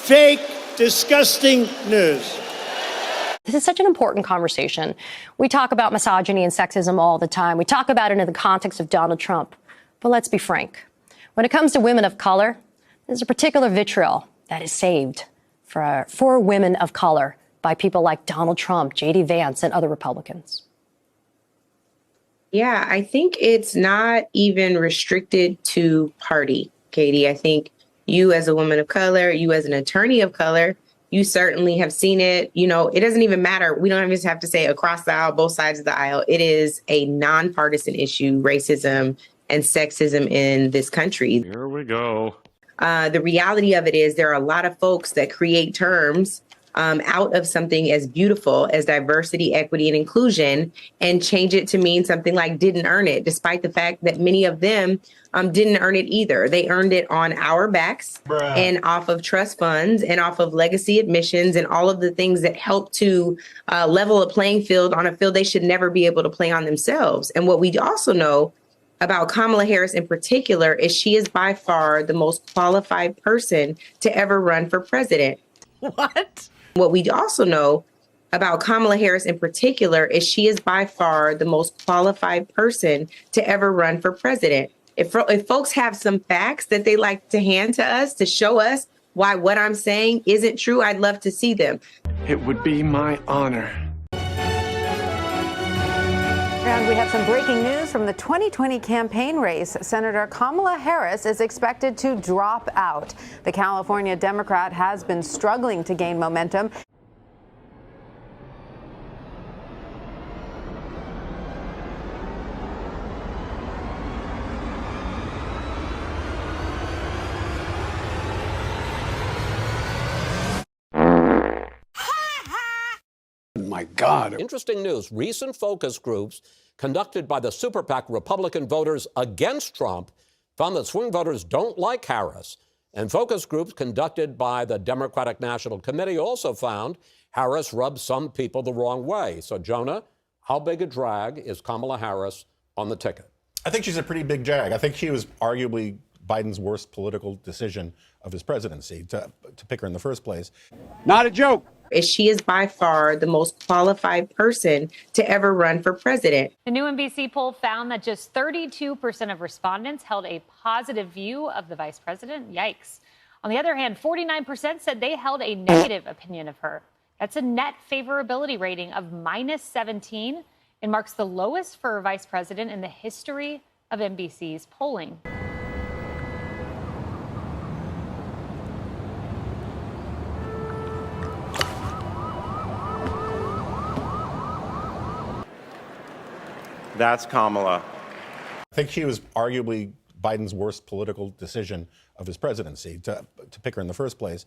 fake, disgusting news. This is such an important conversation. We talk about misogyny and sexism all the time. We talk about it in the context of Donald Trump. But let's be frank. When it comes to women of color, there's a particular vitriol that is saved for women of color by people like Donald Trump, J.D. Vance, and other Republicans. Yeah, I think it's not even restricted to party, Katie. I think you as a woman of color, you as an attorney of color, you certainly have seen it. You know, it doesn't even matter. We don't even have to say across the aisle, both sides of the aisle. It is a nonpartisan issue, racism and sexism in this country. Here we go. The reality of it is there are a lot of folks that create terms out of something as beautiful as diversity, equity, and inclusion and change it to mean something like didn't earn it, despite the fact that many of them didn't earn it either. They earned it on our backs and off of trust funds and off of legacy admissions and all of the things that help to level a playing field on a field they should never be able to play on themselves. And what we also know about Kamala Harris in particular is she is by far the most qualified person to ever run for president. What? What we also know about Kamala Harris in particular is she is by far the most qualified person to ever run for president. If folks have some facts that they like to hand to us to show us why what I'm saying isn't true, I'd love to see them. It would be my honor. And we have some breaking news from the 2020 campaign race. Senator Kamala Harris is expected to drop out. The California Democrat has been struggling to gain momentum. My God. Interesting news. Recent focus groups conducted by the super PAC Republican voters against Trump found that swing voters don't like Harris. And focus groups conducted by the Democratic National Committee also found Harris rubs some people the wrong way. So, Jonah, how big a drag is Kamala Harris on the ticket? I think she's a pretty big drag. I think she was arguably Biden's worst political decision of his presidency to pick her in the first place. Not a joke. She is by far the most qualified person to ever run for president. The new NBC poll found that just 32% of respondents held a positive view of the vice president. Yikes. On the other hand, 49% said they held a negative opinion of her. That's a net favorability rating of -17. It marks the lowest for a vice president in the history of NBC's polling. That's Kamala. I think she was arguably Biden's worst political decision of his presidency to pick her in the first place.